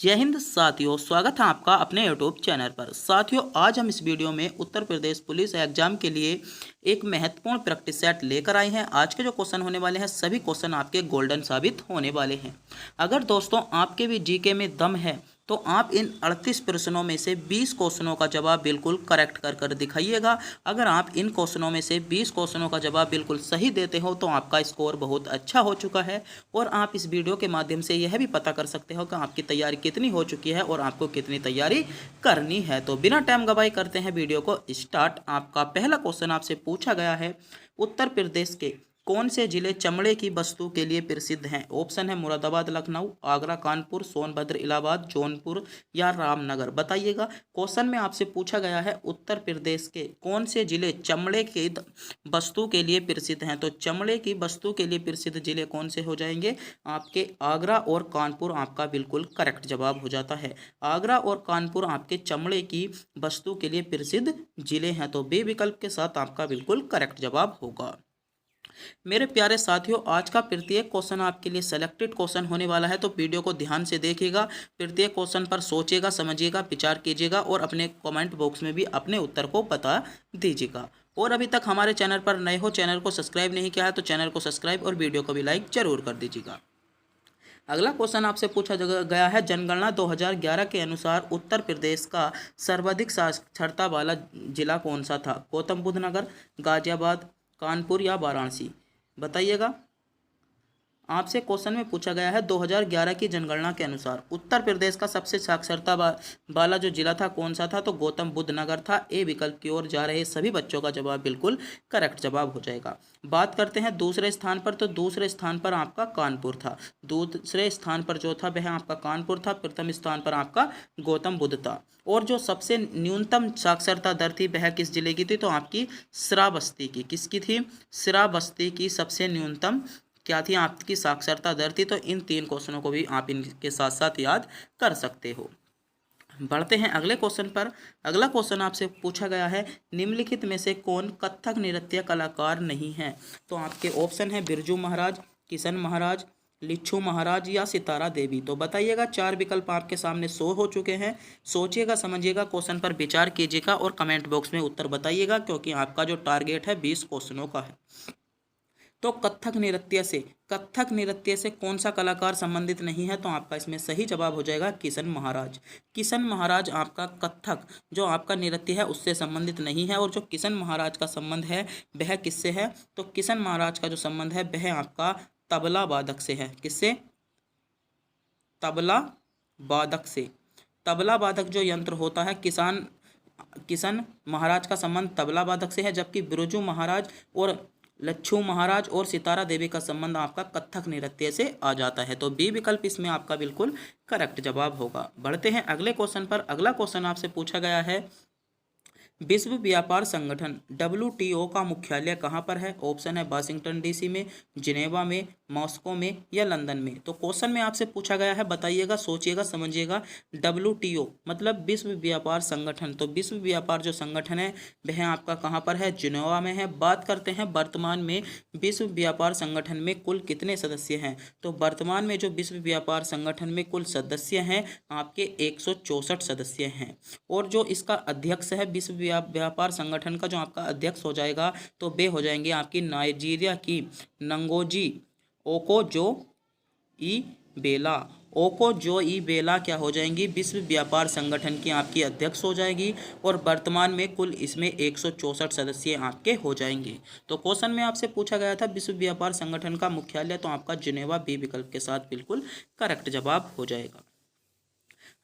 जय हिंद साथियों, स्वागत है आपका अपने यूट्यूब चैनल पर। साथियों, आज हम इस वीडियो में उत्तर प्रदेश पुलिस एग्जाम के लिए एक महत्वपूर्ण प्रैक्टिस सेट लेकर आए हैं। आज के जो क्वेश्चन होने वाले हैं सभी क्वेश्चन आपके गोल्डन साबित होने वाले हैं। अगर दोस्तों आपके भी जीके में दम है तो आप इन 38 प्रश्नों में से 20 क्वेश्चनों का जवाब बिल्कुल करेक्ट कर दिखाइएगा। अगर आप इन क्वेश्चनों में से 20 क्वेश्चनों का जवाब बिल्कुल सही देते हो तो आपका स्कोर बहुत अच्छा हो चुका है और आप इस वीडियो के माध्यम से यह भी पता कर सकते हो कि आपकी तैयारी कितनी हो चुकी है और आपको कितनी तैयारी करनी है। तो बिना टाइम गवाए करते हैं वीडियो को स्टार्ट। आपका पहला क्वेश्चन आपसे पूछा गया है, उत्तर प्रदेश के कौन से जिले चमड़े की वस्तु के लिए प्रसिद्ध हैं? ऑप्शन है मुरादाबाद, लखनऊ, आगरा, कानपुर, सोनभद्र, इलाहाबाद, जौनपुर या रामनगर। बताइएगा। क्वेश्चन में आपसे पूछा गया है उत्तर प्रदेश के कौन से जिले चमड़े की वस्तु के लिए प्रसिद्ध हैं। तो चमड़े की वस्तु के लिए प्रसिद्ध जिले कौन से हो जाएंगे? आपके आगरा और कानपुर आपका बिल्कुल करेक्ट जवाब हो जाता है। आगरा और कानपुर आपके चमड़े की वस्तु के लिए प्रसिद्ध जिले हैं। तो बी विकल्प के साथ आपका बिल्कुल करेक्ट जवाब होगा। मेरे प्यारे साथियों, आज का प्रत्येक क्वेश्चन आपके लिए सेलेक्टेड क्वेश्चन होने वाला है, तो वीडियो को ध्यान से देखिएगा। प्रत्येक क्वेश्चन पर सोचिएगा, समझिएगा, विचार कीजिएगा और अपने कमेंट बॉक्स में भी अपने उत्तर को बता दीजिएगा। और अभी तक हमारे चैनल पर नए हो, चैनल को सब्सक्राइब नहीं किया है तो चैनल को सब्सक्राइब और वीडियो को भी लाइक जरूर कर दीजिएगा। अगला क्वेश्चन आपसे पूछा गया है, जनगणना 2011 के अनुसार उत्तर प्रदेश का सर्वाधिक साक्षरता वाला जिला कौन सा था? गौतम बुद्ध नगर, गाजियाबाद, कानपुर या वाराणसी। बताइएगा। आपसे क्वेश्चन में पूछा गया है 2011 की जनगणना के अनुसार उत्तर प्रदेश का सबसे साक्षरता वाला जो जिला था कौन सा था? तो गौतम बुद्ध नगर था। ए विकल्प की ओर जा रहे सभी बच्चों का जवाब बिल्कुल करेक्ट जवाब हो जाएगा। बात करते हैं दूसरे स्थान पर, तो दूसरे स्थान पर आपका कानपुर था। दूसरे स्थान पर जो था वह आपका कानपुर था। प्रथम स्थान पर आपका गौतम बुद्ध था। और जो सबसे न्यूनतम साक्षरता दर थी वह किस जिले की थी? तो आपकी श्रावस्ती की। किसकी थी? श्रावस्ती की सबसे न्यूनतम क्या थी? आपकी साक्षरता दर थी। तो इन तीन क्वेश्चनों को भी आप इनके साथ साथ याद कर सकते हो। बढ़ते हैं अगले क्वेश्चन पर। अगला क्वेश्चन आपसे पूछा गया है, निम्नलिखित में से कौन कथक नृत्य कलाकार नहीं है? तो आपके ऑप्शन है बिरजू महाराज, किशन महाराज, लिच्छू महाराज या सितारा देवी। तो बताइएगा। चार विकल्प आपके सामने शो हो चुके हैं। सोचिएगा, समझिएगा, क्वेश्चन पर विचार कीजिएगा और कमेंट बॉक्स में उत्तर बताइएगा, क्योंकि आपका जो टारगेट है 20 क्वेश्चनों का है। तो कथक नृत्य से कौन सा कलाकार संबंधित नहीं है? तो आपका इसमें सही जवाब हो जाएगा किशन महाराज। किशन महाराज आपका कथक जो आपका नृत्य है उससे संबंधित नहीं है। और जो किशन महाराज का संबंध है वह किससे है? तो किशन महाराज का जो संबंध है वह आपका तबला वादक से है। किससे? तबला वादक से। तबला वादक जो यंत्र होता है, किशन महाराज का संबंध तबला वादक से है, जबकि बिरजू महाराज और लच्छू महाराज और सितारा देवी का संबंध आपका कथक नृत्य से आ जाता है। तो बी विकल्प इसमें आपका बिल्कुल करेक्ट जवाब होगा। बढ़ते हैं अगले क्वेश्चन पर। अगला क्वेश्चन आपसे पूछा गया है, विश्व व्यापार संगठन WTO का मुख्यालय कहाँ पर है? ऑप्शन है वाशिंगटन DC में, जिनेवा में, मॉस्को में या लंदन में। तो क्वेश्चन में आपसे पूछा गया है, बताइएगा, सोचिएगा, समझिएगा। WTO मतलब विश्व व्यापार संगठन। तो विश्व व्यापार जो संगठन है वह आपका कहाँ पर है? जिनेवा में है। बात करते हैं वर्तमान में विश्व व्यापार संगठन में कुल कितने सदस्य हैं? तो वर्तमान में जो विश्व व्यापार संगठन में कुल सदस्य हैं आपके 164 सदस्य हैं। और जो इसका अध्यक्ष है विश्व व्यापार संगठन का, जो आपका अध्यक्ष हो जाएगा तो वे हो जाएंगे आपकी नाइजीरिया की नंगोजी ओकोजो-इबेला। ओकोजो-इबेला क्या हो जाएंगी? विश्व व्यापार संगठन की आपकी अध्यक्ष हो जाएगी। और वर्तमान में कुल इसमें 164 सदस्य आपके हो जाएंगे। तो क्वेश्चन में आपसे पूछा गया था विश्व व्यापार संगठन का मुख्यालय, तो आपका जिनेवा बी विकल्प के साथ बिल्कुल करेक्ट जवाब हो जाएगा।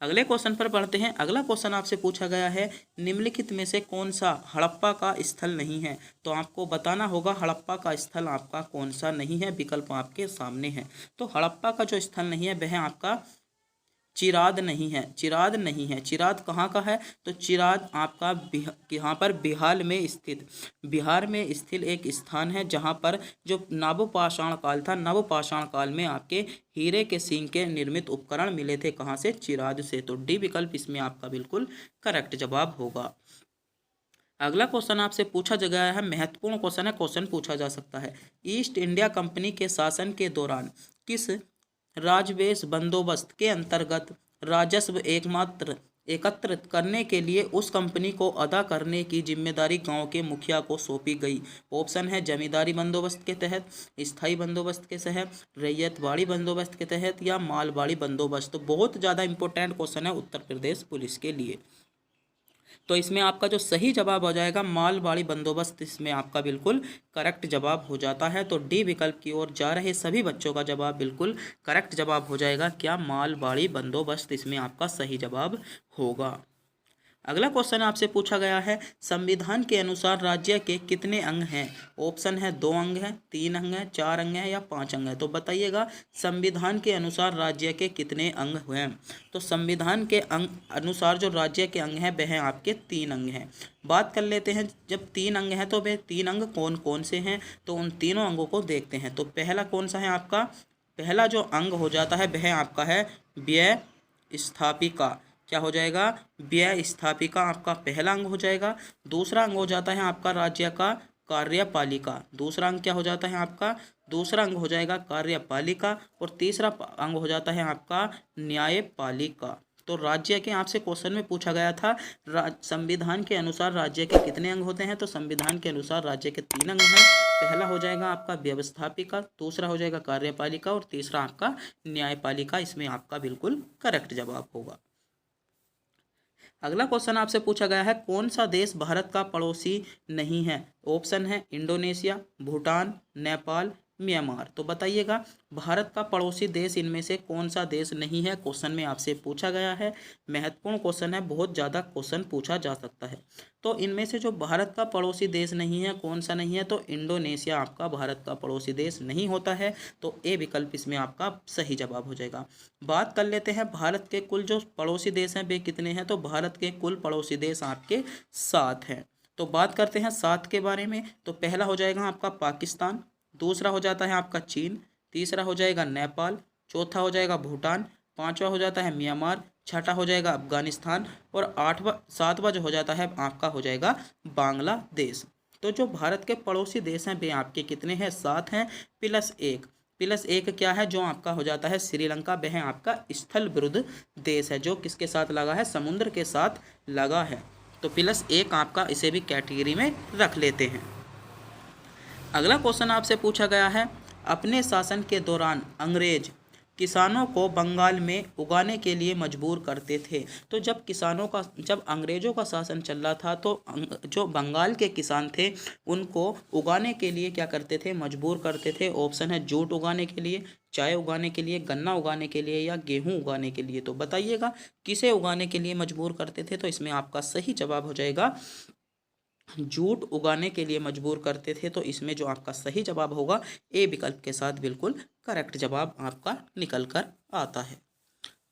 अगले क्वेश्चन पर बढ़ते हैं। अगला क्वेश्चन आपसे पूछा गया है, निम्नलिखित में से कौन सा हड़प्पा का स्थल नहीं है? तो आपको बताना होगा हड़प्पा का स्थल आपका कौन सा नहीं है। विकल्प आपके सामने है। तो हड़प्पा का जो स्थल नहीं है वह आपका चिराद नहीं है। चिराद नहीं है। चिराद कहाँ का है? तो चिराद आपका यहाँ पर बिहार में स्थित एक स्थान है, जहाँ पर जो नवपाषाण काल था, नवपाषाण काल में आपके हीरे के सींग के निर्मित उपकरण मिले थे। कहाँ से? चिराद से। तो डी विकल्प इसमें आपका बिल्कुल करेक्ट जवाब होगा। अगला क्वेश्चन आपसे पूछा गया है, महत्वपूर्ण क्वेश्चन है, क्वेश्चन पूछा जा सकता है। ईस्ट इंडिया कंपनी के शासन के दौरान किस राजवेश बंदोबस्त के अंतर्गत राजस्व एकमात्र एकत्रित करने के लिए उस कंपनी को अदा करने की जिम्मेदारी गांव के मुखिया को सौंपी गई। ऑप्शन है जमींदारी बंदोबस्त के तहत, स्थायी बंदोबस्त के तहत, रैयतवाड़ी बंदोबस्त के तहत या मालवाड़ी बंदोबस्त। तो बहुत ज़्यादा इंपॉर्टेंट क्वेश्चन है उत्तर प्रदेश पुलिस के लिए। तो इसमें आपका जो सही जवाब हो जाएगा मालवाड़ी बंदोबस्त, इसमें आपका बिल्कुल करेक्ट जवाब हो जाता है। तो डी विकल्प की ओर जा रहे सभी बच्चों का जवाब बिल्कुल करेक्ट जवाब हो जाएगा। क्या मालवाड़ी बंदोबस्त इसमें आपका सही जवाब होगा। अगला क्वेश्चन आपसे पूछा गया है संविधान के अनुसार राज्य के कितने अंग हैं। ऑप्शन है 2 अंग हैं, 3 अंग हैं, 4 अंग हैं या 5 अंग हैं। तो बताइएगा संविधान के अनुसार राज्य के कितने अंग हैं। तो संविधान के अंग अनुसार जो राज्य के अंग हैं वह आपके 3 अंग हैं। बात कर लेते हैं, जब 3 अंग हैं तो वे 3 अंग कौन कौन से हैं। तो उन तीनों अंगों को देखते हैं। तो पहला कौन सा है आपका, पहला जो अंग हो जाता है वह आपका है व्यय स्थापिका। क्या हो जाएगा, व्यय स्थापिका आपका पहला अंग हो जाएगा। दूसरा अंग हो जाता है आपका राज्य का कार्यपालिका। दूसरा अंग क्या हो जाता है आपका, दूसरा अंग हो जाएगा कार्यपालिका। और तीसरा अंग हो जाता है आपका न्यायपालिका। तो राज्य के आपसे क्वेश्चन में पूछा गया था संविधान के अनुसार राज्य के कितने अंग होते हैं। तो संविधान के अनुसार राज्य के 3 अंग हैं। पहला हो जाएगा आपका व्यवस्थापिका, दूसरा हो जाएगा कार्यपालिका और तीसरा आपका न्यायपालिका। इसमें आपका बिल्कुल करेक्ट जवाब होगा। अगला क्वेश्चन आपसे पूछा गया है कौन सा देश भारत का पड़ोसी नहीं है। ऑप्शन है इंडोनेशिया, भूटान, नेपाल, म्यांमार। तो बताइएगा भारत का पड़ोसी देश इनमें से कौन सा देश नहीं है, क्वेश्चन में आपसे पूछा गया है। महत्वपूर्ण क्वेश्चन है, बहुत ज़्यादा क्वेश्चन पूछा जा सकता है। तो इनमें से जो भारत का पड़ोसी देश नहीं है, कौन सा नहीं है। तो इंडोनेशिया आपका भारत का पड़ोसी देश नहीं होता है। तो ए विकल्प इसमें आपका सही जवाब हो जाएगा। बात कर लेते हैं भारत के कुल जो पड़ोसी देश हैं वे कितने हैं। तो भारत के कुल पड़ोसी देश आपके 7 हैं। तो बात करते हैं 7 के बारे में। तो पहला हो जाएगा आपका पाकिस्तान, दूसरा हो जाता है आपका चीन, तीसरा हो जाएगा नेपाल, चौथा हो जाएगा भूटान, पांचवा हो जाता है म्यांमार, छठा हो जाएगा अफगानिस्तान और सातवां जो हो जाता है आपका हो जाएगा बांग्लादेश। तो जो भारत के पड़ोसी देश हैं वे आपके कितने हैं, 7 हैं +1। +1 क्या है, जो आपका हो जाता है श्रीलंका। वह आपका स्थल विरुद्ध देश है जो किसके साथ लगा है, समुद्र के साथ लगा है। तो +1 आपका इसे भी कैटेगरी में रख लेते हैं। अगला क्वेश्चन आपसे पूछा गया है अपने शासन के दौरान अंग्रेज किसानों को बंगाल में उगाने के लिए मजबूर करते थे। तो जब अंग्रेजों का शासन चल रहा था तो जो बंगाल के किसान थे उनको उगाने के लिए क्या करते थे, मजबूर करते थे। ऑप्शन है जूट उगाने के लिए, चाय उगाने के लिए, गन्ना उगाने के लिए या गेहूं उगाने के लिए। तो बताइएगा किसे उगाने के लिए मजबूर करते थे। तो इसमें आपका सही जवाब हो जाएगा जूट उगाने के लिए मजबूर करते थे। तो इसमें जो आपका सही जवाब होगा ए विकल्प के साथ बिल्कुल करेक्ट जवाब आपका निकल कर आता है।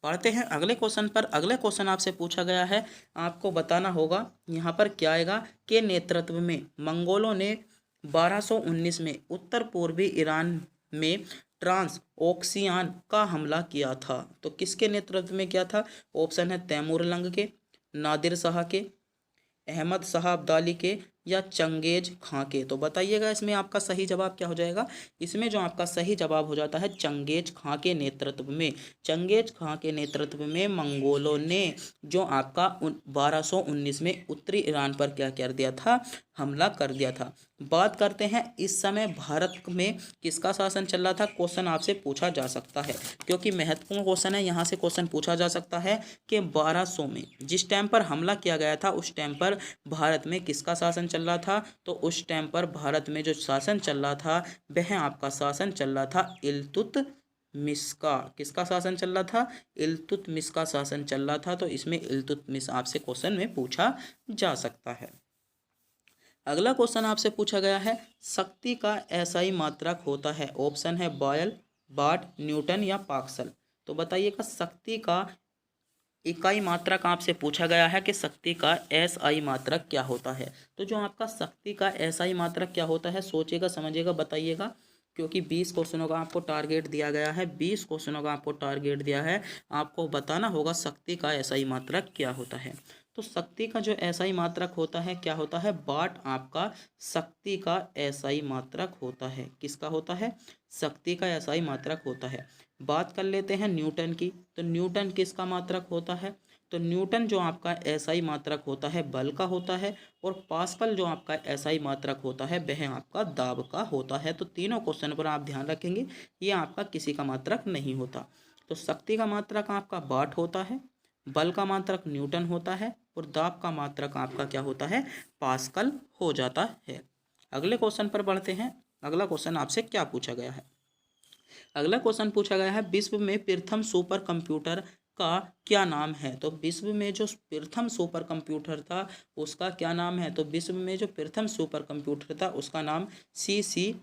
पढ़ते हैं अगले क्वेश्चन पर। अगले क्वेश्चन आपसे पूछा गया है, आपको बताना होगा यहाँ पर क्या आएगा, के नेतृत्व में मंगोलों ने 1219 में उत्तर पूर्वी ईरान में ट्रांस ओक्सियान का हमला किया था। तो किसके नेतृत्व में किया था। ऑप्शन है तैमूर लंग के, नादिर शाह के, अहमद शाह अब्दाली के या चंगेज खां के। तो बताइएगा इसमें आपका सही जवाब क्या हो जाएगा। इसमें जो आपका सही जवाब हो जाता है चंगेज खां के नेतृत्व में। चंगेज खां के नेतृत्व में मंगोलों ने जो आपका 1219 में उत्तरी ईरान पर क्या कर दिया था, हमला कर दिया था। बात करते हैं इस समय भारत में किसका शासन चल रहा था, क्वेश्चन आपसे पूछा जा सकता है क्योंकि महत्वपूर्ण क्वेश्चन है। यहाँ से क्वेश्चन पूछा जा सकता है कि 1200 में जिस टाइम पर हमला किया गया था उस टाइम पर भारत में किसका शासन चल रहा था। तो उस टाइम पर भारत में जो शासन चल रहा था वह आपका शासन चल रहा था इल्तुतमिश का। किसका शासन चल रहा था, इल्तुतमिश का शासन चल रहा था। तो इसमें इल्तुतमिश आपसे क्वेश्चन में पूछा जा सकता है। अगला क्वेश्चन आपसे पूछा गया है शक्ति का एसआई मात्रक होता है। ऑप्शन है बॉयल, वाट, न्यूटन या पास्कल। तो बताइएगा शक्ति का इकाई मात्रक आपसे पूछा गया है कि शक्ति का एसआई मात्रक क्या होता है। तो जो आपका शक्ति का एसआई मात्रक क्या होता है, सोचिएगा समझिएगा बताइएगा क्योंकि 20 क्वेश्चनों का आपको टारगेट दिया गया है। 20 क्वेश्चनों का आपको टारगेट दिया है, आपको बताना होगा शक्ति का एसआई मात्रक क्या होता है। तो शक्ति का जो एसआई मात्रक होता है क्या होता है, वाट आपका शक्ति का एसआई मात्रक होता है। किसका होता है, शक्ति का एसआई मात्रक होता है। बात कर लेते हैं न्यूटन की। तो न्यूटन किसका मात्रक होता है? तो न्यूटन जो आपका एसआई मात्रक होता है बल का होता है, और पास्कल जो आपका एसआई मात्रक होता है वह आपका दाब का होता है। तो तीनों क्वेश्चन पर आप ध्यान रखेंगे, ये आपका किसी का मात्रक नहीं होता। तो शक्ति का मात्रक आपका वाट होता है, बल का मात्रक न्यूटन होता है, और दाब का मात्रक आपका क्या होता है? पास्कल हो जाता है। अगले क्वेश्चन पर बढ़ते हैं। अगला क्वेश्चन आपसे क्या पूछा गया है? अगला क्वेश्चन पूछा गया है, विश्व में प्रथम सुपर कंप्यूटर का क्या नाम है? तो विश्व में जो प्रथम सुपर कंप्यूटर था उसका क्या नाम है? तो विश्व में जो प्रथम सुपर कंप्यूटर था उसका नाम सी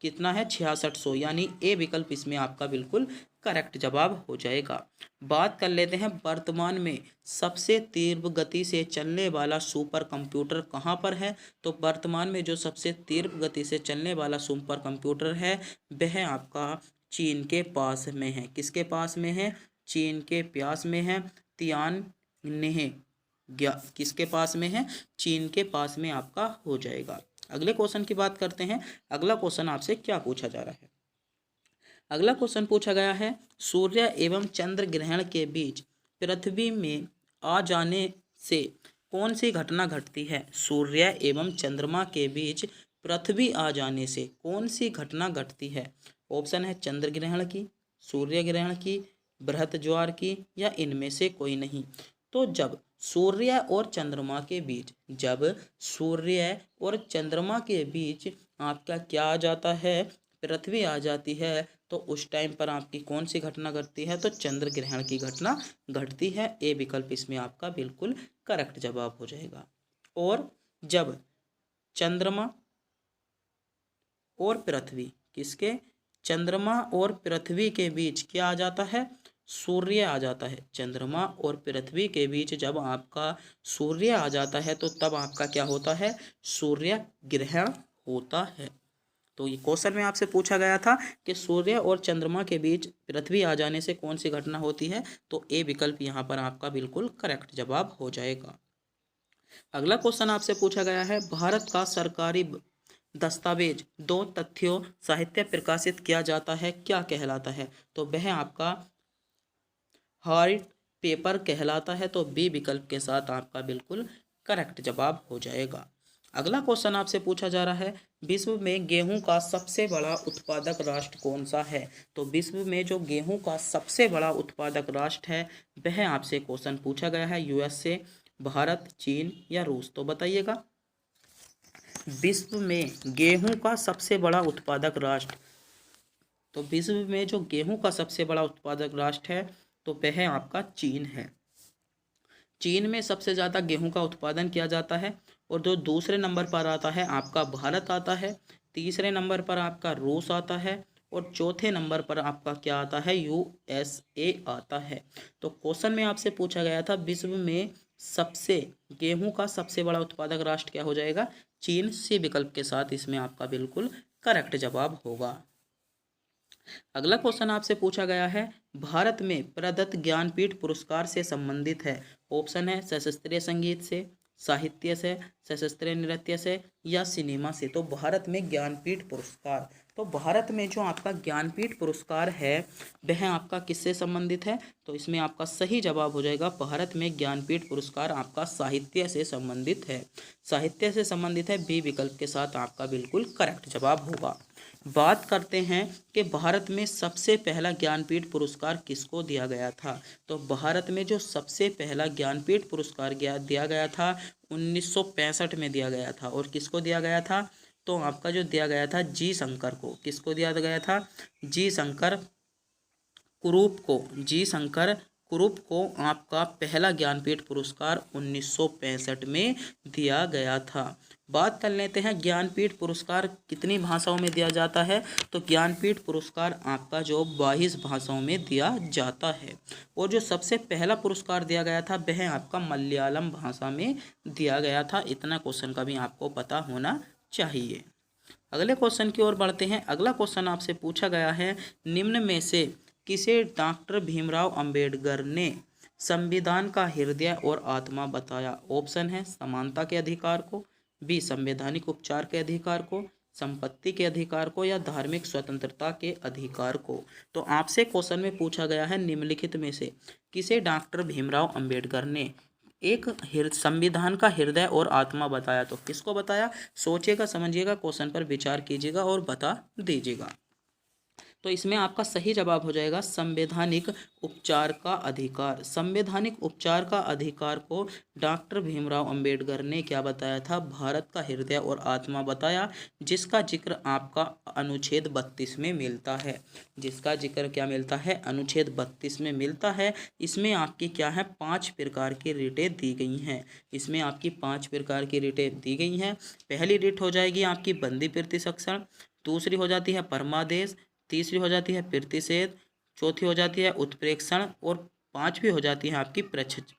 कितना है? 6600, यानी ए विकल्प इसमें आपका बिल्कुल करेक्ट जवाब हो जाएगा। बात कर लेते हैं वर्तमान में सबसे तीव्र गति से चलने वाला सुपर कंप्यूटर कहाँ पर है? तो वर्तमान में जो सबसे तीव्र गति से चलने वाला सुपर कंप्यूटर है वह आपका चीन के पास में है। किसके पास में है? चीन के पास में है। तियानन्हे किसके पास में है? चीन के पास में आपका हो जाएगा। अगले क्वेश्चन की बात करते हैं। अगला क्वेश्चन आपसे क्या पूछा जा रहा है? अगला क्वेश्चन पूछा गया है, सूर्य एवं चंद्र ग्रहण के बीच पृथ्वी में आ जाने से कौन सी घटना घटती है? सूर्य एवं चंद्रमा के बीच पृथ्वी आ जाने से कौन सी घटना घटती है? ऑप्शन है चंद्र ग्रहण की, सूर्य ग्रहण की, बृहत ज्वार की, या इनमें से कोई नहीं। तो जब सूर्य और चंद्रमा के बीच आपका क्या आ जाता है? पृथ्वी आ जाती है, तो उस टाइम पर आपकी कौन सी घटना घटती है? तो चंद्र ग्रहण की घटना घटती है। ए विकल्प इसमें आपका बिल्कुल करेक्ट जवाब हो जाएगा। और जब चंद्रमा और पृथ्वी चंद्रमा और पृथ्वी के बीच क्या आ जाता है? सूर्य आ जाता है। चंद्रमा और पृथ्वी के बीच जब आपका सूर्य आ जाता है तो तब आपका क्या होता है? सूर्य ग्रहण होता है। तो ये क्वेश्चन में आपसे पूछा गया था कि सूर्य और चंद्रमा के बीच पृथ्वी आ जाने से कौन सी घटना होती है? तो ए विकल्प यहाँ पर आपका बिल्कुल करेक्ट जवाब हो जाएगा। अगला क्वेश्चन आपसे पूछा गया है, भारत का सरकारी दस्तावेज 2 तथ्यों साहित्य प्रकाशित किया जाता है क्या कहलाता है? तो वह आपका हार्ड पेपर कहलाता है। तो बी विकल्प के साथ आपका बिल्कुल करेक्ट जवाब हो जाएगा। अगला क्वेश्चन आपसे पूछा जा रहा है, विश्व में गेहूं का सबसे बड़ा उत्पादक राष्ट्र कौन सा है? तो विश्व में जो गेहूं का सबसे बड़ा उत्पादक राष्ट्र है वह आपसे क्वेश्चन पूछा गया है, यूएसए, भारत, चीन या रूस? तो बताइएगा। विश्व में गेहूं का सबसे बड़ा उत्पादक राष्ट्र, तो विश्व में जो गेहूं का सबसे बड़ा उत्पादक राष्ट्र है तो वह आपका चीन है। चीन में सबसे ज़्यादा गेहूं का उत्पादन किया जाता है। और जो दूसरे नंबर पर आता है आपका भारत आता है, तीसरे नंबर पर आपका रूस आता है, और चौथे नंबर पर आपका क्या आता है? यूएसए आता है। तो क्वेश्चन में आपसे पूछा गया था विश्व में सबसे गेहूं का सबसे बड़ा उत्पादक राष्ट्र क्या हो जाएगा? चीन। सी विकल्प के साथ इसमें आपका बिल्कुल करेक्ट जवाब होगा। अगला क्वेश्चन आपसे पूछा गया है, भारत में प्रदत्त ज्ञानपीठ पुरस्कार से संबंधित है। ऑप्शन है सशास्त्रीय संगीत से, साहित्य से, सशास्त्रीय नृत्य से, या सिनेमा से। तो भारत में ज्ञानपीठ पुरस्कार, तो भारत में जो आपका ज्ञानपीठ पुरस्कार है वह आपका किससे संबंधित है? तो इसमें आपका सही जवाब हो जाएगा, भारत में ज्ञानपीठ पुरस्कार आपका साहित्य से संबंधित है। साहित्य से संबंधित है, बी विकल्प के साथ आपका बिल्कुल करेक्ट जवाब होगा। बात करते हैं कि भारत में सबसे पहला ज्ञानपीठ पुरस्कार किसको दिया गया था? तो भारत में जो सबसे पहला ज्ञानपीठ पुरस्कार दिया गया था 1965 में दिया गया था। और किसको दिया गया था? तो आपका जो दिया गया था जी शंकर को। किसको दिया गया था? जी शंकर कुरूप को आपका पहला ज्ञानपीठ पुरस्कार 1965 में दिया गया था। बात कर लेते हैं ज्ञानपीठ पुरस्कार कितनी भाषाओं में दिया जाता है? तो ज्ञानपीठ पुरस्कार आपका जो 22 भाषाओं में दिया जाता है। और जो सबसे पहला पुरस्कार दिया गया था वह आपका मलयालम भाषा में दिया गया था। इतना क्वेश्चन का भी आपको पता होना चाहिए। अगले क्वेश्चन की ओर बढ़ते हैं। अगला क्वेश्चन आपसे पूछा गया है, निम्न में से किसे डॉक्टर भीमराव अंबेडकर ने संविधान का हृदय और आत्मा बताया? ऑप्शन है समानता के अधिकार को, बी संवैधानिक उपचार के अधिकार को, संपत्ति के अधिकार को या धार्मिक स्वतंत्रता के अधिकार को। तो आपसे क्वेश्चन में पूछा गया है निम्नलिखित में से किसे डॉक्टर भीमराव अंबेडकर ने एक संविधान का हृदय और आत्मा बताया। तो किसको बताया, सोचिएगा, समझिएगा, क्वेश्चन पर विचार कीजिएगा और बता दीजिएगा। तो इसमें आपका सही जवाब हो जाएगा संवैधानिक उपचार का अधिकार। संवैधानिक उपचार का अधिकार को डॉक्टर भीमराव अंबेडकर ने क्या बताया था, भारत का हृदय और आत्मा बताया, जिसका जिक्र आपका अनुच्छेद 32 में मिलता है। जिसका जिक्र क्या मिलता है, अनुच्छेद 32 में मिलता है। इसमें आपकी क्या है, 5 प्रकार की रिटें दी गई हैं। इसमें आपकी 5 प्रकार की रिटें दी गई हैं। पहली रिट हो जाएगी आपकी बंदी प्रतिसक्षण, दूसरी हो जाती है परमादेश, तीसरी हो जाती है प्रतिषेध, चौथी हो जाती है उत्प्रेक्षण और पांचवी हो जाती है आपकी प्रच्छन्न।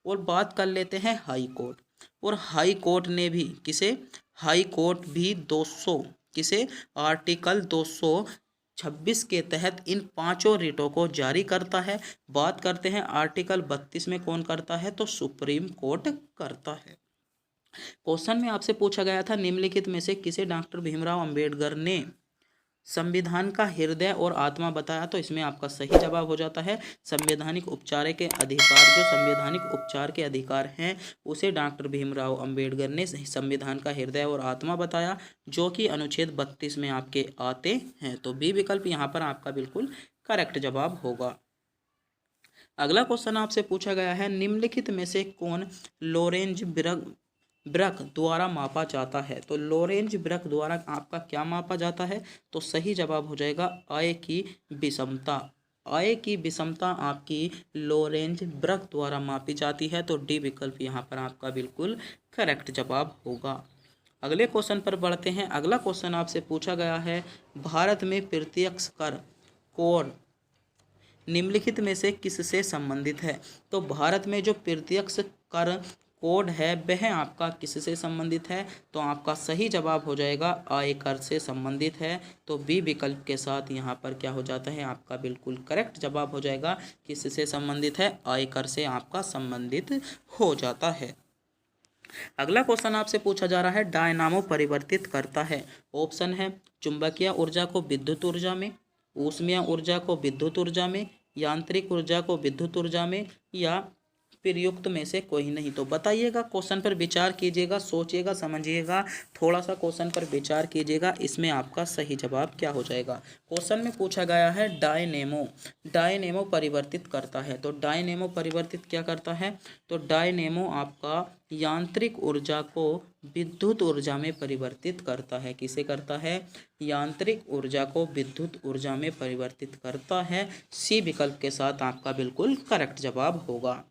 और बात कर लेते हैं हाई कोर्ट। और हाई कोर्ट ने भी किसे, हाई कोर्ट भी 200 किसे, आर्टिकल 226 के तहत इन पांचों रिटों को जारी करता है। बात करते हैं आर्टिकल 32 में कौन करता है, तो सुप्रीम कोर्ट करता है। क्वेश्चन में आपसे पूछा गया था निम्नलिखित में से किसे डॉक्टर भीमराव अंबेडकर ने संविधान का हृदय और आत्मा बताया। तो इसमें आपका सही जवाब हो जाता है संवैधानिक उपचार के अधिकार। जो संवैधानिक उपचार के अधिकार हैं उसे डॉक्टर भीमराव अंबेडकर ने संविधान का हृदय और आत्मा बताया, जो कि अनुच्छेद 32 में आपके आते हैं। तो बी विकल्प यहाँ पर आपका बिल्कुल करेक्ट जवाब होगा। अगला क्वेश्चन आपसे पूछा गया है निम्नलिखित में से कौन लोरेंज वृक्क द्वारा मापा जाता है। तो लोरेंज वृक्क द्वारा आपका क्या मापा जाता है, तो सही जवाब हो जाएगा आय की विषमता। आय की विषमता आपकी लोरेंज वृक्क द्वारा मापी जाती है। तो डी विकल्प यहाँ पर आपका बिल्कुल करेक्ट जवाब होगा। अगले क्वेश्चन पर बढ़ते हैं। अगला क्वेश्चन आपसे पूछा गया है भारत में प्रत्यक्ष कर कोड निम्नलिखित में से किससे संबंधित है। तो भारत में जो प्रत्यक्ष कर कोड है वह आपका किससे संबंधित है, तो आपका सही जवाब हो जाएगा आयकर से संबंधित है। तो बी विकल्प के साथ यहाँ पर क्या हो जाता है, आपका बिल्कुल करेक्ट जवाब हो जाएगा किससे संबंधित है, आयकर से आपका संबंधित हो जाता है। अगला क्वेश्चन आपसे पूछा जा रहा है डायनामो परिवर्तित करता है। ऑप्शन है चुंबकीय ऊर्जा को विद्युत ऊर्जा में, ऊष्मीय ऊर्जा को विद्युत ऊर्जा में, यांत्रिक ऊर्जा को विद्युत ऊर्जा में, या प्रयुक्त में से कोई नहीं। तो बताइएगा, क्वेश्चन पर विचार कीजिएगा, सोचिएगा, समझिएगा, थोड़ा सा क्वेश्चन पर विचार कीजिएगा, इसमें आपका सही जवाब क्या हो जाएगा। क्वेश्चन में पूछा गया है डायनेमो परिवर्तित करता है। तो डायनेमो परिवर्तित क्या करता है, तो डायनेमो आपका यांत्रिक ऊर्जा को विद्युत ऊर्जा में परिवर्तित करता है। किसे करता है, यांत्रिक ऊर्जा को विद्युत ऊर्जा में परिवर्तित करता है। सी विकल्प के साथ आपका बिल्कुल करेक्ट जवाब होगा।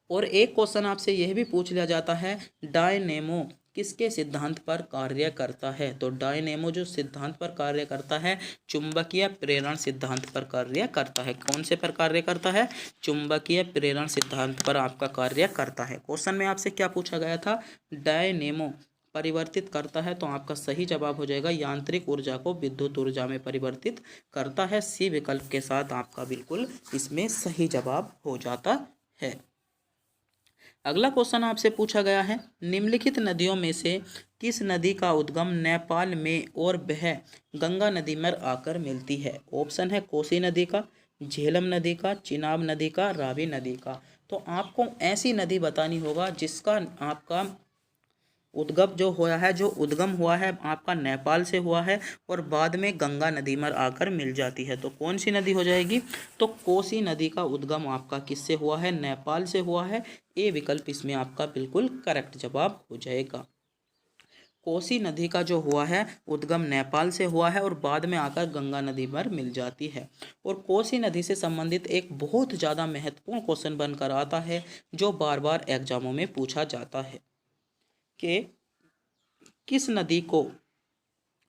और एक क्वेश्चन आपसे यह भी पूछ लिया जाता है डायनेमो किसके सिद्धांत पर कार्य करता है। तो डायनेमो जो सिद्धांत पर कार्य करता है, चुंबकीय प्रेरण सिद्धांत पर कार्य करता है। कौन से पर कार्य करता है, चुंबकीय प्रेरण सिद्धांत पर आपका कार्य करता है। क्वेश्चन में आपसे क्या पूछा गया था, डायनेमो परिवर्तित करता है। तो आपका सही जवाब हो जाएगा यांत्रिक ऊर्जा को विद्युत ऊर्जा में परिवर्तित करता है। सी विकल्प के साथ आपका बिल्कुल इसमें सही जवाब हो जाता है। अगला क्वेश्चन आपसे पूछा गया है निम्नलिखित नदियों में से किस नदी का उद्गम नेपाल में और वह गंगा नदी में आकर मिलती है। ऑप्शन है कोसी नदी का, झेलम नदी का, चिनाब नदी का, रावी नदी का। तो आपको ऐसी नदी बतानी होगा जिसका आपका उद्गम हुआ है आपका नेपाल से हुआ है और बाद में गंगा नदी में आकर मिल जाती है। तो कौन सी नदी हो जाएगी, तो कोसी नदी का उद्गम आपका किससे हुआ है, नेपाल से हुआ है। ए विकल्प इसमें आपका बिल्कुल करेक्ट जवाब हो जाएगा। कोसी नदी का जो हुआ है उद्गम नेपाल से हुआ है और बाद में आकर गंगा नदी पर मिल जाती है। और कोसी नदी से संबंधित एक बहुत ज़्यादा महत्वपूर्ण क्वेश्चन बनकर आता है जो बार बार एग्जामों में पूछा जाता है कि किस नदी को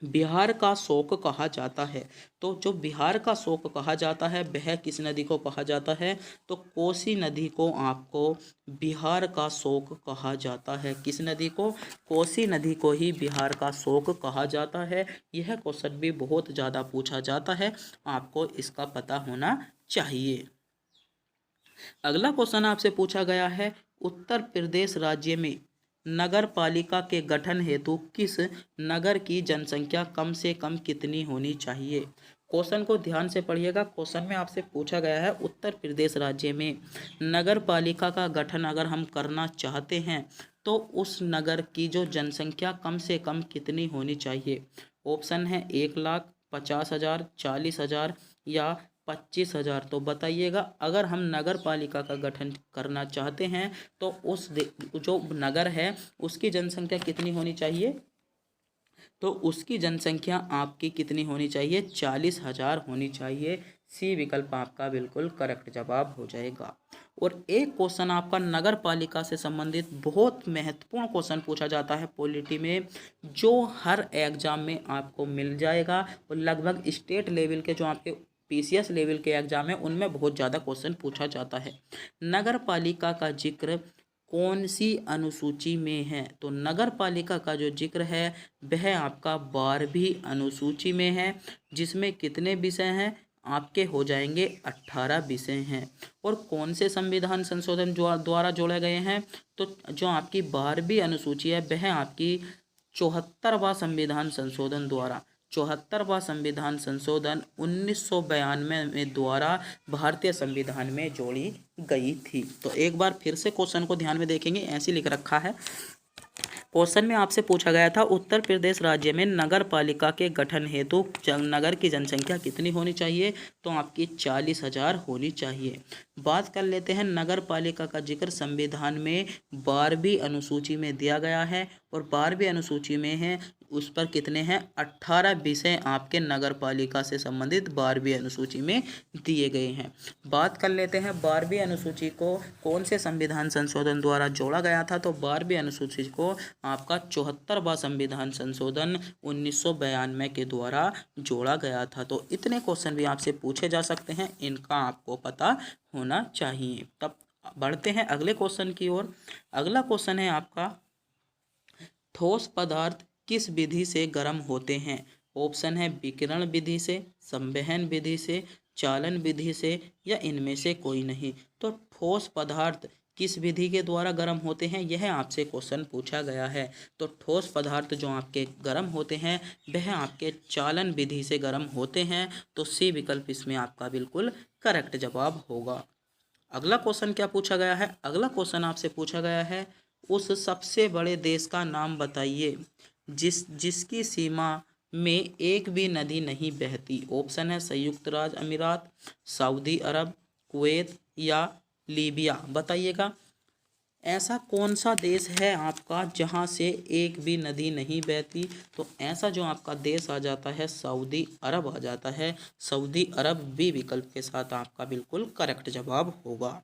बिहार का शोक कहा जाता है। तो जो बिहार का शोक कहा जाता है वह किस नदी को कहा जाता है, तो कोसी नदी को आपको बिहार का शोक कहा जाता है। किस नदी को, कोसी नदी को ही बिहार का शोक कहा जाता है। यह क्वेश्चन भी बहुत ज़्यादा पूछा जाता है, आपको इसका पता होना चाहिए। अगला क्वेश्चन आपसे पूछा गया है उत्तर प्रदेश राज्य में नगर पालिका के गठन हेतु किस नगर की जनसंख्या कम से कम कितनी होनी चाहिए। क्वेश्चन को ध्यान से पढ़िएगा। क्वेश्चन में आपसे पूछा गया है उत्तर प्रदेश राज्य में नगर पालिका का गठन अगर हम करना चाहते हैं तो उस नगर की जो जनसंख्या कम से कम कितनी होनी चाहिए। ऑप्शन है 1,00,000, 50,000, 40,000 या 25,000। तो बताइएगा, अगर हम नगर पालिका का गठन करना चाहते हैं तो जो नगर है उसकी जनसंख्या कितनी होनी चाहिए। तो उसकी जनसंख्या आपकी कितनी होनी चाहिए, 40,000 होनी चाहिए। सी विकल्प आपका बिल्कुल करेक्ट जवाब हो जाएगा। और एक क्वेश्चन आपका नगर पालिका से संबंधित बहुत महत्वपूर्ण क्वेश्चन पूछा जाता है पॉलिटी में, जो हर एग्जाम में आपको मिल जाएगा और लगभग स्टेट लेवल के जो आपके पीसीएस लेवल के एग्जाम है उनमें बहुत ज़्यादा क्वेश्चन पूछा जाता है। नगर पालिका का जिक्र कौन सी अनुसूची में है। तो नगर पालिका का जो जिक्र है वह आपका 12वीं अनुसूची में है, जिसमें कितने विषय हैं आपके हो जाएंगे 18 विषय हैं। और कौन से संविधान संशोधन द्वारा जोड़े गए हैं। तो जो आपकी 12वीं अनुसूची है वह आपकी 74वां संविधान संशोधन द्वारा 74वां संविधान संशोधन 1992 में द्वारा भारतीय संविधान में जोड़ी गई थी। तो एक बार फिर से क्वेश्चन को ध्यान में देखेंगे, ऐसे लिख रखा है। क्वेश्चन में आपसे पूछा गया था उत्तर प्रदेश राज्य में नगर पालिका के गठन हेतु नगर की जनसंख्या कितनी होनी चाहिए। तो आपकी 40,000 होनी चाहिए। बात कर लेते हैं नगर पालिका का जिक्र संविधान में 12वीं अनुसूची में दिया गया है और 12वीं अनुसूची में है उस पर कितने हैं 18 विषय आपके नगर पालिका से संबंधित 12वीं अनुसूची में दिए गए हैं। बात कर लेते हैं 12वीं अनुसूची को कौन से संविधान संशोधन द्वारा जोड़ा गया था। तो 12वीं अनुसूची को आपका 74वां संविधान संशोधन 1992 के द्वारा जोड़ा गया था। तो इतने क्वेश्चन भी आपसे पूछे जा सकते हैं, इनका आपको पता होना चाहिए। तब बढ़ते हैं अगले क्वेश्चन की ओर। अगला क्वेश्चन है आपका ठोस पदार्थ किस विधि से गर्म होते हैं। ऑप्शन है विकिरण विधि से, संवहन विधि से, चालन विधि से या इनमें से कोई नहीं। तो ठोस पदार्थ किस विधि के द्वारा गर्म होते हैं, यह आपसे क्वेश्चन पूछा गया है। तो ठोस पदार्थ जो आपके गर्म होते हैं वह आपके चालन विधि से गर्म होते हैं। तो सी विकल्प इसमें आपका बिल्कुल करेक्ट जवाब होगा। अगला क्वेश्चन क्या पूछा गया है। अगला क्वेश्चन आपसे पूछा गया है उस सबसे बड़े देश का नाम बताइए जिसकी सीमा में एक भी नदी नहीं बहती। ऑप्शन है संयुक्त राज्य अमीरात, सऊदी अरब, कुवैत या लीबिया। बताइएगा ऐसा कौन सा देश है आपका जहां से एक भी नदी नहीं बहती। तो ऐसा जो आपका देश आ जाता है सऊदी अरब आ जाता है। सऊदी अरब बी विकल्प के साथ आपका बिल्कुल करेक्ट जवाब होगा।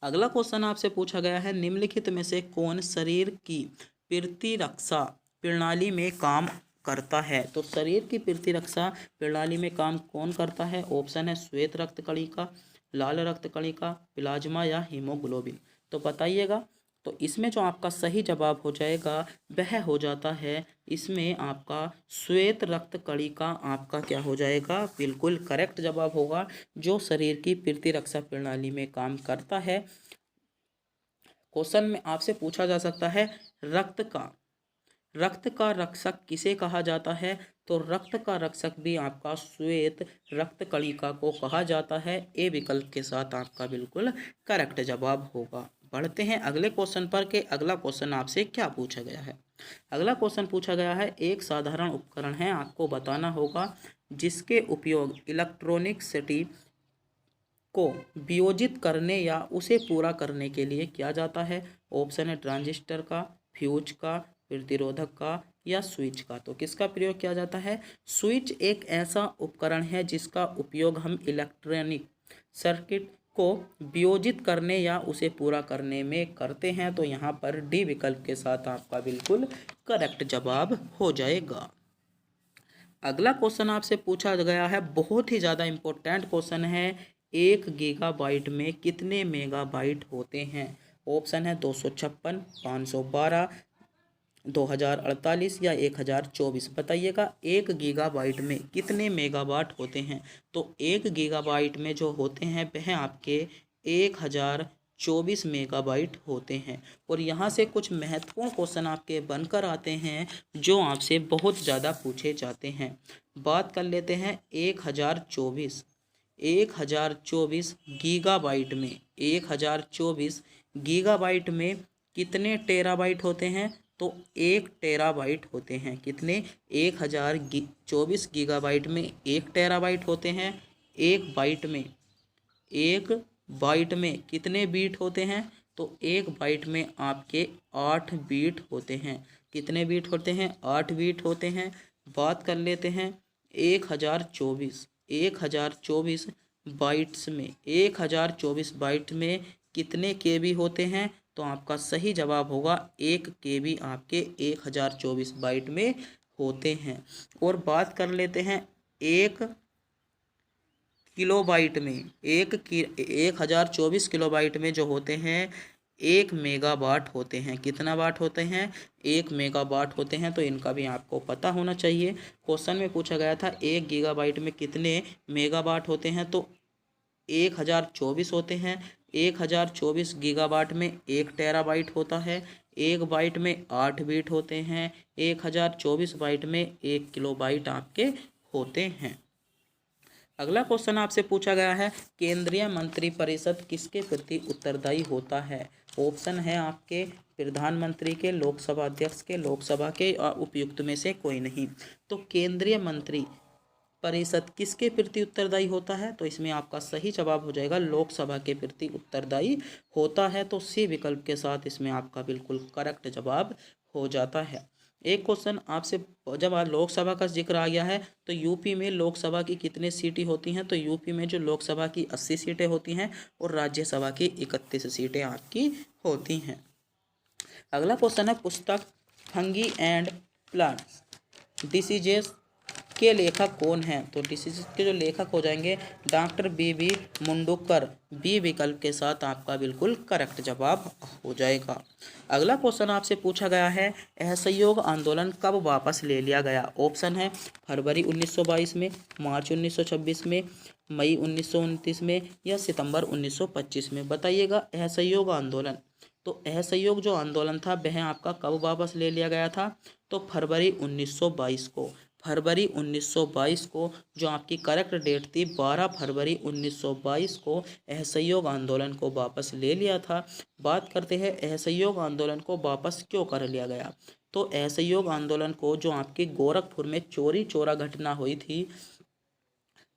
अगला क्वेश्चन आपसे पूछा गया है निम्नलिखित में से कौन शरीर की प्रतिरक्षा प्रणाली में काम करता है। तो शरीर की प्रतिरक्षा प्रणाली में काम कौन करता है। ऑप्शन है श्वेत रक्त कणिका, लाल रक्त कणिका, प्लाज्मा या हीमोग्लोबिन। तो बताइएगा। तो इसमें जो आपका सही जवाब हो जाएगा वह हो जाता है इसमें आपका श्वेत रक्त कणिका आपका क्या हो जाएगा बिल्कुल करेक्ट जवाब होगा, जो शरीर की प्रतिरक्षा प्रणाली में काम करता है। क्वेश्चन में आपसे पूछा जा सकता है रक्त का रक्षक किसे कहा जाता है। तो रक्त का रक्षक भी आपका श्वेत रक्त कणिका को कहा जाता है। ए विकल्प के साथ आपका बिल्कुल करेक्ट जवाब होगा। बढ़ते हैं अगले क्वेश्चन पर कि अगला क्वेश्चन आपसे क्या पूछा गया है। अगला क्वेश्चन पूछा गया है एक साधारण उपकरण है, आपको बताना होगा जिसके उपयोग इलेक्ट्रॉनिक सिटी को वियोजित करने या उसे पूरा करने के लिए किया जाता है। ऑप्शन है ट्रांजिस्टर का, फ्यूज का, प्रतिरोधक का या स्विच का। तो किसका प्रयोग किया जाता है। स्विच एक ऐसा उपकरण है जिसका उपयोग हम इलेक्ट्रॉनिक सर्किट को वियोजित करने या उसे पूरा करने में करते हैं। तो यहाँ पर डी विकल्प के साथ आपका बिल्कुल करेक्ट जवाब हो जाएगा। अगला क्वेश्चन आपसे पूछा गया है बहुत ही ज़्यादा इम्पोर्टेंट क्वेश्चन है 1 गीगाबाइट में कितने मेगाबाइट होते हैं। ऑप्शन है 256, 512, 2048 या 1024। बताइएगा 1 गीगाबाइट में कितने मेगावाट होते हैं। तो 1 गीगाबाइट में जो होते हैं वह आपके 1000 24 मेगाबाइट होते हैं। और यहाँ से कुछ महत्वपूर्ण क्वेश्चन आपके बनकर आते हैं जो आपसे बहुत ज़्यादा पूछे जाते हैं। बात कर लेते हैं 1024 गीगाबाइट में, 1024 गीगाबाइट में कितने टेराबाइट होते हैं? तो 1 टेराबाइट होते हैं। कितने? 1024 गीगाबाइट में 1 टेराबाइट होते हैं। एक बाइट में कितने बीट होते हैं? तो एक बाइट में आपके 8 बीट होते हैं। कितने बीट होते हैं? 8 बीट होते हैं। बात कर लेते हैं 1024 बाइट्स में, 1024 बाइट में कितने केबी होते हैं? तो आपका सही जवाब होगा 1 केबी आपके 1024 बाइट में होते हैं। और बात कर लेते हैं 1 किलोबाइट में, 1024 किलोबाइट में जो होते हैं 1 मेगावाट होते हैं। कितना वाट होते हैं? 1 मेगावाट होते हैं। तो इनका भी आपको पता होना चाहिए। क्वेश्चन में पूछा गया था 1 गीगाबाइट में कितने मेगावाट होते हैं? तो 1024 होते हैं। 1024 गीगाबाइट में 1 टेराबाइट होता है। एक बाइट में 8 बीट होते हैं। 1024 बाइट में 1 किलोबाइट आपके होते हैं। अगला क्वेश्चन आपसे पूछा गया है केंद्रीय मंत्रिपरिषद किसके प्रति उत्तरदायी होता है? ऑप्शन है आपके प्रधानमंत्री के, लोकसभा अध्यक्ष के, लोकसभा के और उपयुक्त में से कोई नहीं। तो केंद्रीय मंत्री परिषद किसके प्रति उत्तरदायी होता है? तो इसमें आपका सही जवाब हो जाएगा लोकसभा के प्रति उत्तरदायी होता है। तो सी विकल्प के साथ इसमें आपका बिल्कुल करेक्ट जवाब हो जाता है। एक क्वेश्चन आपसे, जब आज लोकसभा का जिक्र आ गया है तो यूपी में लोकसभा की कितने सीटें होती हैं? तो यूपी में जो लोकसभा की 80 सीटें होती हैं और राज्यसभा की 31 सीटें आपकी होती हैं। अगला क्वेश्चन है पुस्तक फंगी एंड प्लांट्स डिसीजेस के लेखक कौन हैं? तो डिसीज के जो लेखक हो जाएंगे डॉक्टर बी मुंडुकर। बी विकल्प के साथ आपका बिल्कुल करेक्ट जवाब हो जाएगा। अगला क्वेश्चन आपसे पूछा गया है असहयोग आंदोलन कब वापस ले लिया गया? ऑप्शन है फरवरी 1922 में, मार्च 1926 में, मई 1929 में या सितंबर 1925 में। बताइएगा असहयोग आंदोलन। तो असहयोग जो आंदोलन था वह आपका कब वापस ले लिया गया था? तो फरवरी 1922 को। फरवरी 1922 को जो आपकी करेक्ट डेट थी 12 फरवरी 1922 को असहयोग आंदोलन को वापस ले लिया था। बात करते हैं असहयोग आंदोलन को वापस क्यों कर लिया गया? तो असहयोग आंदोलन को जो आपकी गोरखपुर में चोरी चोरा घटना हुई थी,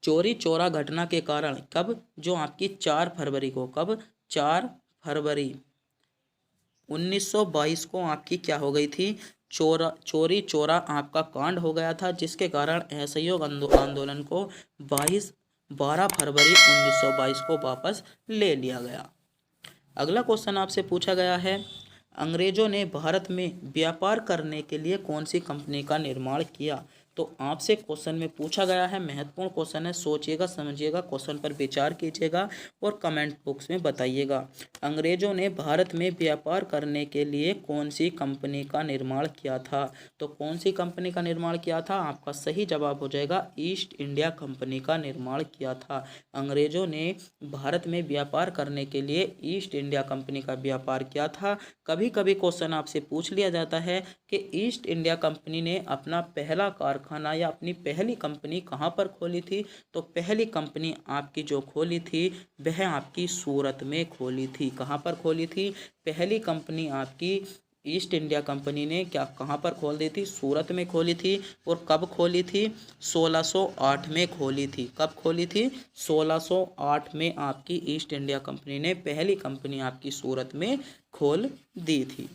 चोरी चोरा घटना के कारण कब, जो आपकी 4 फरवरी को, कब 4 फरवरी 1922 को आपकी क्या हो गई थी? चोरी चोरा आपका कांड हो गया था, जिसके कारण असहयोग आंदोलन को 12 फरवरी 1922 को वापस ले लिया गया। अगला क्वेश्चन आपसे पूछा गया है अंग्रेजों ने भारत में व्यापार करने के लिए कौन सी कंपनी का निर्माण किया? तो आपसे क्वेश्चन में पूछा गया है, महत्वपूर्ण क्वेश्चन है, सोचिएगा समझिएगा, क्वेश्चन पर विचार कीजिएगा और कमेंट बॉक्स में बताइएगा। अंग्रेजों ने भारत में व्यापार करने के लिए कौन सी कंपनी का निर्माण किया था? तो कौन सी कंपनी का निर्माण किया था? आपका सही जवाब हो जाएगा ईस्ट इंडिया कंपनी का निर्माण किया था। अंग्रेजों ने भारत में व्यापार करने के लिए ईस्ट इंडिया कंपनी का व्यापार किया था। कभी कभी क्वेश्चन आपसे पूछ लिया जाता है कि ईस्ट इंडिया कंपनी ने अपना पहला कारखाना या अपनी पहली कंपनी कहाँ पर खोली थी? तो पहली कंपनी आपकी जो खोली थी वह आपकी सूरत में खोली थी। कहाँ पर खोली थी? पहली कंपनी आपकी ईस्ट इंडिया कंपनी ने कहाँ पर खोल दी थी? सूरत में खोली थी। और कब खोली थी? 1608 में खोली थी। कब खोली थी? 1608 में आपकी ईस्ट इंडिया कंपनी ने पहली कंपनी आपकी सूरत में खोल दी थी।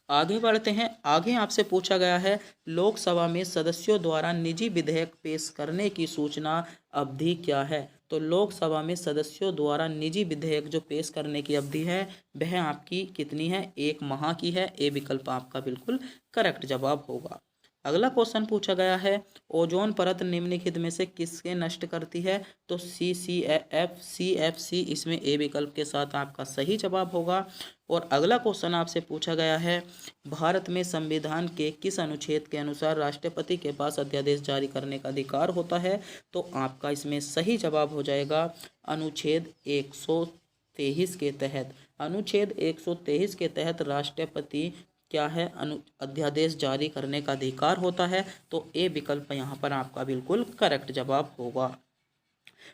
आगे बढ़ते हैं। आगे आपसे पूछा गया है लोकसभा में सदस्यों द्वारा निजी विधेयक पेश करने की सूचना अवधि क्या है? तो लोकसभा में सदस्यों द्वारा निजी विधेयक जो पेश करने की अवधि है वह आपकी कितनी है? 1 माह की है। ए विकल्प आपका बिल्कुल करेक्ट जवाब होगा। अगला क्वेश्चन पूछा गया है ओजोन परत निम्नलिखित में से किसके नष्ट करती है? तो CFC इसमें ए विकल्प के साथ आपका सही जवाब होगा। और अगला क्वेश्चन आपसे पूछा गया है भारत में संविधान के किस अनुच्छेद के अनुसार राष्ट्रपति के पास अध्यादेश जारी करने का अधिकार होता है? तो आपका इसमें सही जवाब हो जाएगा अनुच्छेद 123 के तहत, अनुच्छेद 123 के तहत राष्ट्रपति क्या है अध्यादेश जारी करने का अधिकार होता है। तो ए विकल्प यहाँ पर आपका बिल्कुल करेक्ट जवाब होगा।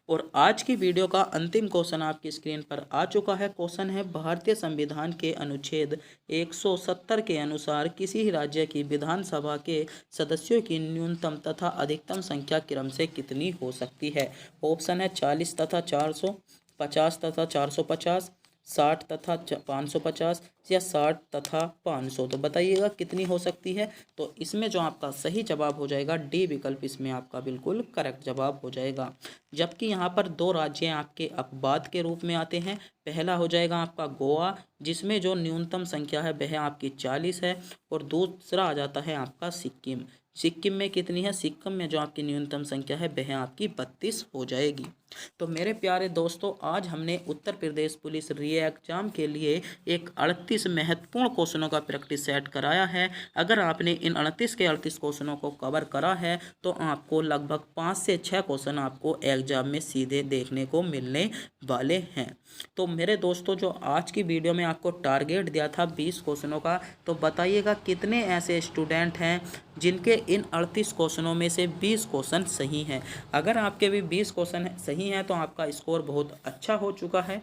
और आज की वीडियो का अंतिम क्वेश्चन आपकी स्क्रीन पर आ चुका है। क्वेश्चन है, भारतीय संविधान के अनुच्छेद 170 के अनुसार किसी राज्य की विधानसभा के सदस्यों की न्यूनतम तथा अधिकतम संख्या क्रम से कितनी हो सकती है। ऑप्शन है 40 तथा 400, 50 तथा 450, 60 तथा 550 या 60 तथा 500। तो बताइएगा कितनी हो सकती है। तो इसमें जो आपका सही जवाब हो जाएगा डी विकल्प इसमें आपका बिल्कुल करेक्ट जवाब हो जाएगा। जबकि यहाँ पर दो राज्य आपके अपवाद के रूप में आते हैं। पहला हो जाएगा आपका गोवा, जिसमें जो न्यूनतम संख्या है वह आपकी 40 है, और दूसरा आ जाता है आपका सिक्किम। सिक्किम में कितनी है, सिक्किम में जो आपकी न्यूनतम संख्या है वह आपकी 32 हो जाएगी। तो मेरे प्यारे दोस्तों, आज हमने उत्तर प्रदेश पुलिस री एग्जाम के लिए एक 38 महत्वपूर्ण क्वेश्चनों का प्रैक्टिस सेट कराया है। अगर आपने इन 38 के 38 क्वेश्चनों को कवर करा है तो आपको लगभग 5 से 6 क्वेश्चन आपको एग्जाम में सीधे देखने को मिलने वाले हैं। तो मेरे दोस्तों, जो आज की वीडियो में आपको टारगेट दिया था 20 क्वेश्चनों का, तो बताइएगा कितने ऐसे स्टूडेंट हैं जिनके इन 38 क्वेश्चनों में से 20 क्वेश्चन सही हैं। अगर आपके भी 20 क्वेश्चन सही हैं तो आपका स्कोर बहुत अच्छा हो चुका है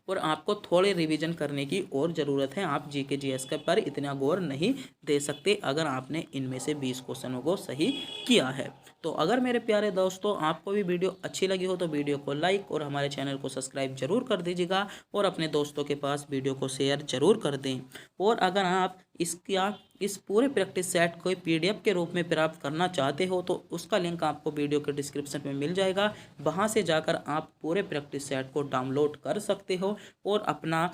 और आपको थोड़े रिवीजन करने की और ज़रूरत है। आप जीके जीएस के पर इतना गौर नहीं दे सकते अगर आपने इनमें से 20 क्वेश्चनों को सही किया है। तो अगर मेरे प्यारे दोस्तों आपको भी वीडियो अच्छी लगी हो तो वीडियो को लाइक और हमारे चैनल को सब्सक्राइब जरूर कर दीजिएगा और अपने दोस्तों के पास वीडियो को शेयर जरूर कर दें। और अगर आप इस पूरे प्रैक्टिस सेट को पीडीएफ के रूप में प्राप्त करना चाहते हो तो उसका लिंक आपको वीडियो के डिस्क्रिप्शन में मिल जाएगा। वहां से जाकर आप पूरे प्रैक्टिस सेट को डाउनलोड कर सकते हो और अपना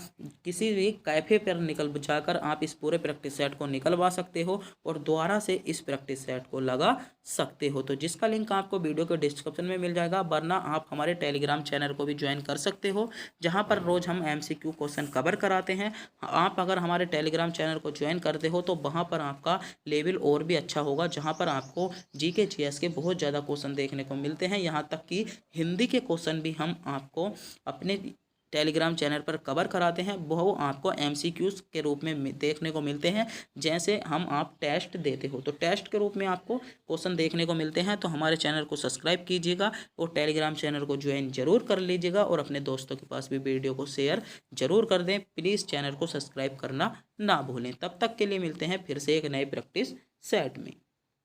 किसी भी कैफ़े पर निकल जाकर आप इस पूरे प्रैक्टिस सेट को निकलवा सकते हो और दोबारा से इस प्रैक्टिस सेट को लगा सकते हो। तो जिसका लिंक आपको वीडियो के डिस्क्रिप्शन में मिल जाएगा, वरना आप हमारे टेलीग्राम चैनल को भी ज्वाइन कर सकते हो, जहाँ पर रोज़ हम MCQ क्वेश्चन कवर कराते हैं। आप अगर हमारे टेलीग्राम चैनल को ज्वाइन करते हो तो वहाँ पर आपका लेवल और भी अच्छा होगा, जहाँ पर आपको जीके जीएस के बहुत ज़्यादा क्वेश्चन देखने को मिलते हैं। यहाँ तक कि हिंदी के क्वेश्चन भी हम आपको अपने टेलीग्राम चैनल पर कवर कराते हैं। वो आपको MCQs के रूप में देखने को मिलते हैं। जैसे हम आप टेस्ट देते हो तो टेस्ट के रूप में आपको क्वेश्चन देखने को मिलते हैं। तो हमारे चैनल को सब्सक्राइब कीजिएगा और टेलीग्राम चैनल को ज्वाइन जरूर कर लीजिएगा और अपने दोस्तों के पास भी वीडियो को शेयर जरूर कर दें। प्लीज़ चैनल को सब्सक्राइब करना ना भूलें। तब तक के लिए मिलते हैं फिर से एक नए प्रैक्टिस सेट में।